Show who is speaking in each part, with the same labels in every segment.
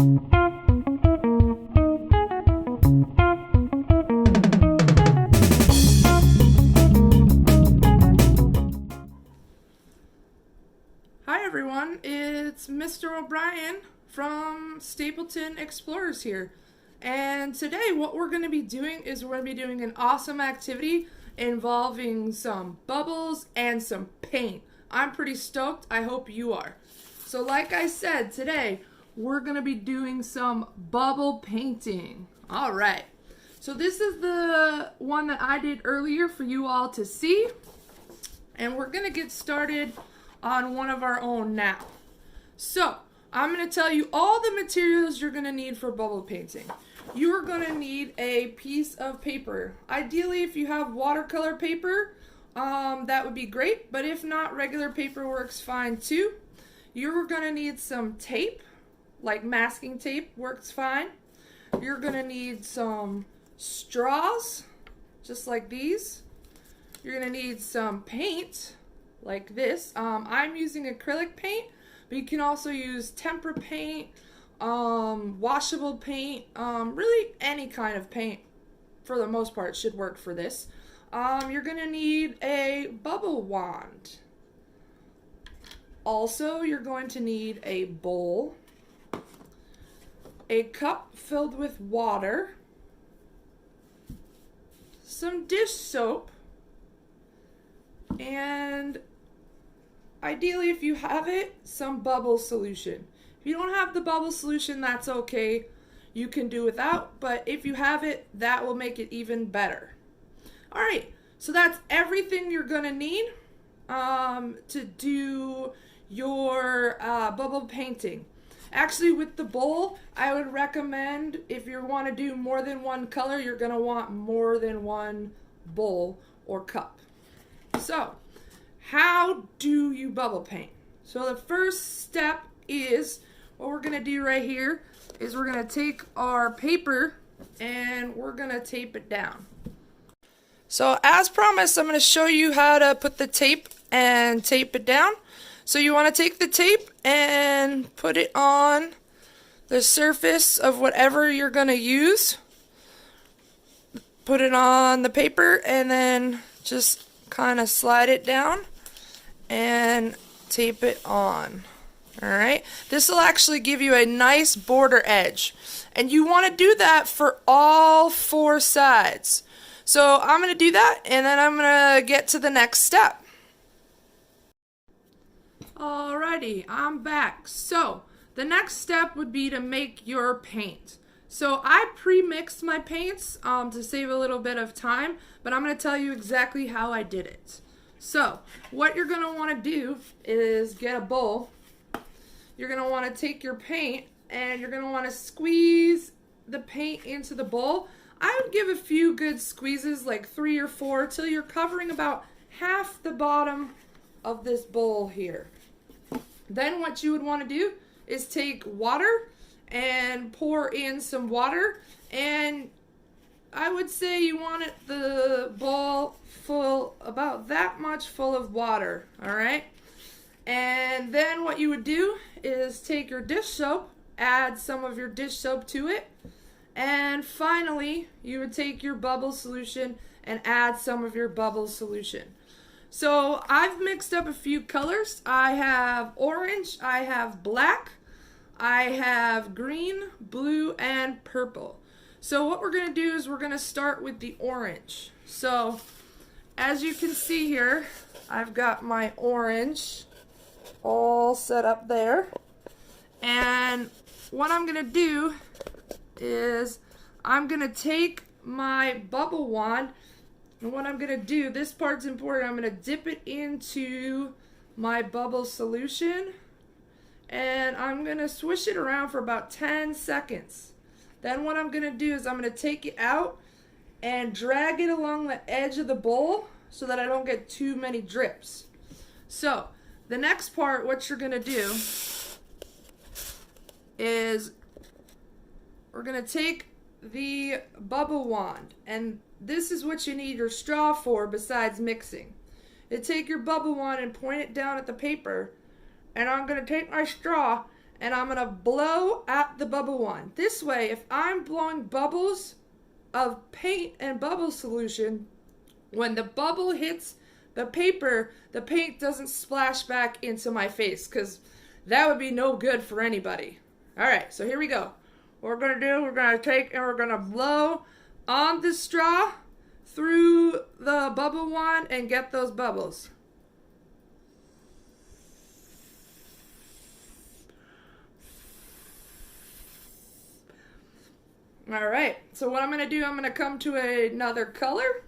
Speaker 1: Hi everyone, it's Mr. O'Brien from Stapleton Explorers here. And today what we're going to be doing is we're going to be doing an awesome activity involving some bubbles and some paint. I'm pretty stoked. I hope you are. So like I said, today we're going to be doing some bubble painting. All right. So this is the one that I did earlier for you all to see. And we're going to get started on one of our own now. So I'm going to tell you all the materials you're going to need for bubble painting. You're going to need a piece of paper. Ideally, if you have watercolor paper, that would be great, but if not, regular paper works fine too. You're going to need some tape, like masking tape works fine. You're going to need some straws, just like these. You're going to need some paint, like this. I'm using acrylic paint, but you can also use tempera paint, washable paint, really any kind of paint for the most part should work for this. You're gonna need a bubble wand. Also, you're going to need a bowl, a cup filled with water, some dish soap, and ideally, if you have it, some bubble solution. If you don't have the bubble solution, that's okay. You can do without, but if you have it, that will make it even better. All right, so that's everything you're gonna need to do your bubble painting. Actually, with the bowl, I would recommend if you want to do more than one color, you're gonna want more than one bowl or cup. So, how do you bubble paint? So the first step is, what we're going to do right here is we're going to take our paper and we're going to tape it down. So as promised, I'm going to show you how to put the tape and tape it down. So you want to take the tape and put it on the surface of whatever you're going to use. Put it on the paper and then just kind of slide it down and tape it on. Alright, this will actually give you a nice border edge, and you want to do that for all four sides. So I'm going to do that, and then I'm going to get to the next step. Alrighty, I'm back. So the next step would be to make your paint. So I pre-mixed my paints to save a little bit of time, but I'm going to tell you exactly how I did it. So what you're going to want to do is get a bowl. You're going to want to take your paint and you're going to want to squeeze the paint into the bowl. I would give a few good squeezes, like 3 or 4, till you're covering about half the bottom of this bowl here. Then what you would want to do is take water and pour in some water, and I would say you want the bowl full, about that much full of water, alright? And then what you would do is take your dish soap, add some of your dish soap to it, and finally you would take your bubble solution and add some of your bubble solution. So I've mixed up a few colors. I have orange, I have black, I have green, blue, and purple. So what we're going to do is we're going to start with the orange. So as you can see here, I've got my orange all set up there. And what I'm going to do is I'm going to take my bubble wand, and what I'm going to do, this part's important, I'm going to dip it into my bubble solution, and I'm going to swish it around for about 10 seconds. Then what I'm going to do is I'm going to take it out and drag it along the edge of the bowl so that I don't get too many drips. So the next part, what you're going to do is we're going to take the bubble wand, and this is what you need your straw for besides mixing. You take your bubble wand and point it down at the paper, and I'm going to take my straw and I'm gonna blow at the bubble one. This way, if I'm blowing bubbles of paint and bubble solution, when the bubble hits the paper, the paint doesn't splash back into my face, because that would be no good for anybody. All right, so here we go. What we're gonna do, we're gonna take and we're gonna blow on the straw through the bubble one and get those bubbles. All right, so what I'm gonna do, I'm gonna come to another color,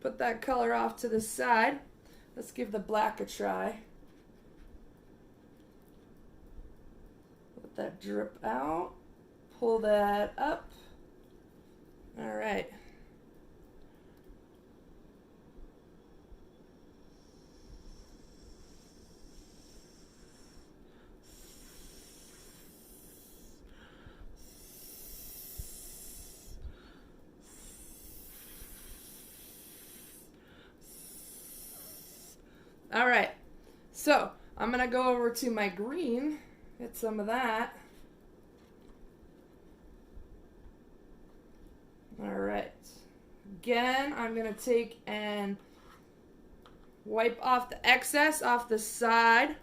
Speaker 1: put that color off to the side. Let's give the black a try. Let that drip out, pull that up. All right. All right, so I'm gonna go over to my green, get some of that. All right, again, I'm gonna take and wipe off the excess off the side.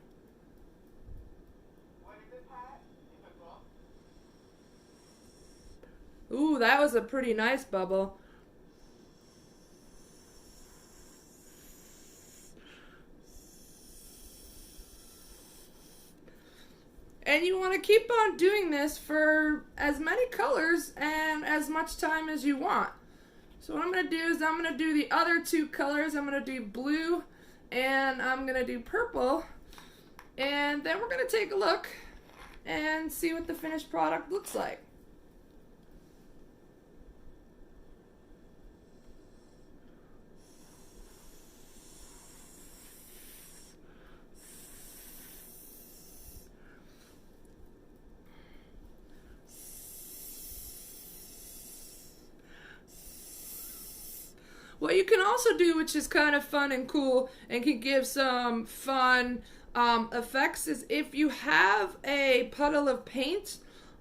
Speaker 1: Ooh, that was a pretty nice bubble. And you want to keep on doing this for as many colors and as much time as you want. So what I'm going to do is I'm going to do the other two colors. I'm going to do blue and I'm going to do purple. And then we're going to take a look and see what the finished product looks like. What you can also do, which is kind of fun and cool and can give some fun effects, is if you have a puddle of paint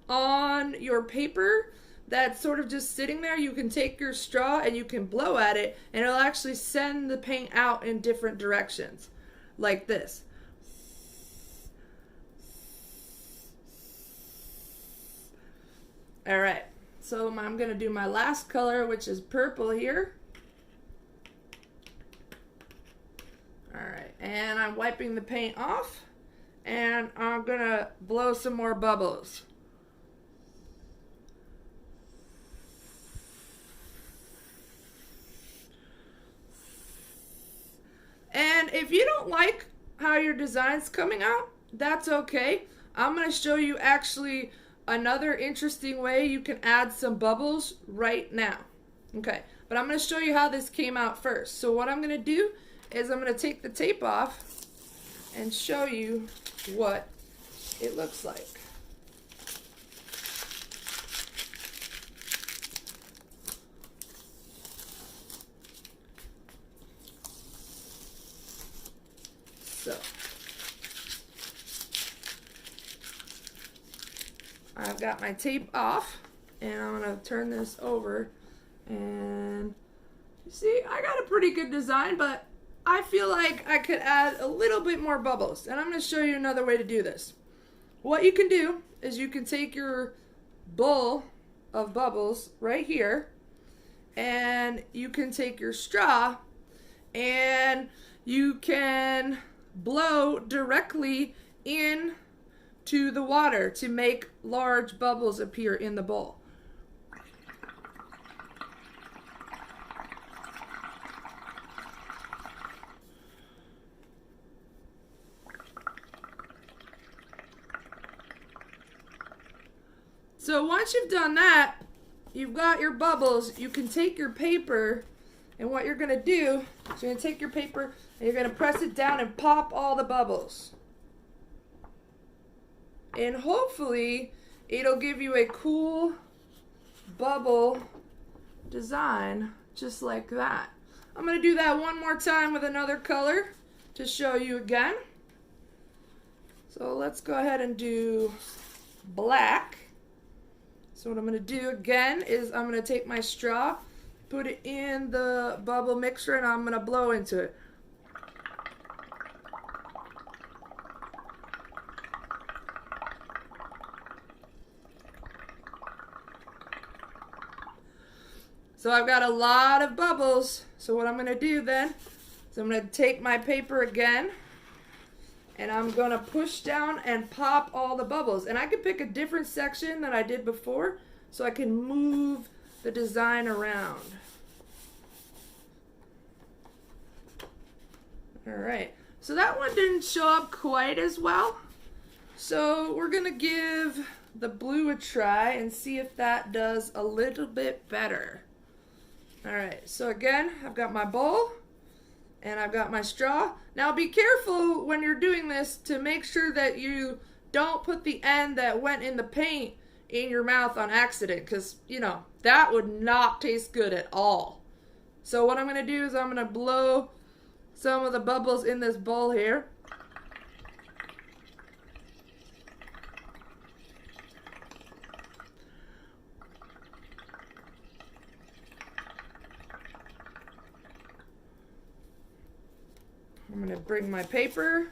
Speaker 1: on your paper that's sort of just sitting there, you can take your straw and you can blow at it and it'll actually send the paint out in different directions, like this. All right, so I'm gonna do my last color, which is purple here. Alright, and I'm wiping the paint off, and I'm gonna blow some more bubbles. And if you don't like how your design's coming out, that's okay. I'm gonna show you actually another interesting way you can add some bubbles right now. Okay, but I'm gonna show you how this came out first. So what I'm gonna do is I'm going to take the tape off and show you what it looks like. So I've got my tape off and I'm going to turn this over, and you see I got a pretty good design, but I feel like I could add a little bit more bubbles, and I'm going to show you another way to do this. What you can do is you can take your bowl of bubbles right here, and you can take your straw and you can blow directly into the water to make large bubbles appear in the bowl. So once you've done that, you've got your bubbles, you can take your paper, and what you're going to do is you're going to take your paper and you're going to press it down and pop all the bubbles. And hopefully it'll give you a cool bubble design just like that. I'm going to do that one more time with another color to show you again. So let's go ahead and do black. So what I'm going to do again is I'm going to take my straw, put it in the bubble mixer, and I'm going to blow into it. So I've got a lot of bubbles. So what I'm going to do then is I'm going to take my paper again, and I'm going to push down and pop all the bubbles. And I can pick a different section than I did before so I can move the design around. All right, so that one didn't show up quite as well. So we're going to give the blue a try and see if that does a little bit better. All right, so again, I've got my bowl and I've got my straw. Now be careful when you're doing this to make sure that you don't put the end that went in the paint in your mouth on accident, because, you know, that would not taste good at all. So what I'm going to do is I'm going to blow some of the bubbles in this bowl here. I'm going to bring my paper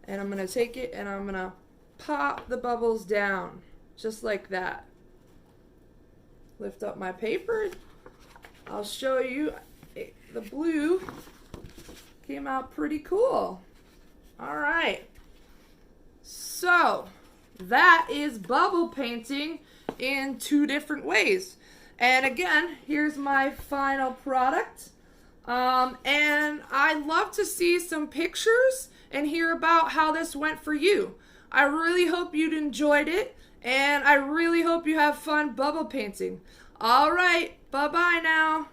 Speaker 1: and I'm going to take it and I'm going to pop the bubbles down just like that. Lift up my paper. I'll show you. The blue came out pretty cool. All right. So that is bubble painting in 2 different ways. And again, here's my final product. And I'd love to see some pictures and hear about how this went for you. I really hope you'd enjoyed it, and I really hope you have fun bubble painting. All right, bye-bye now.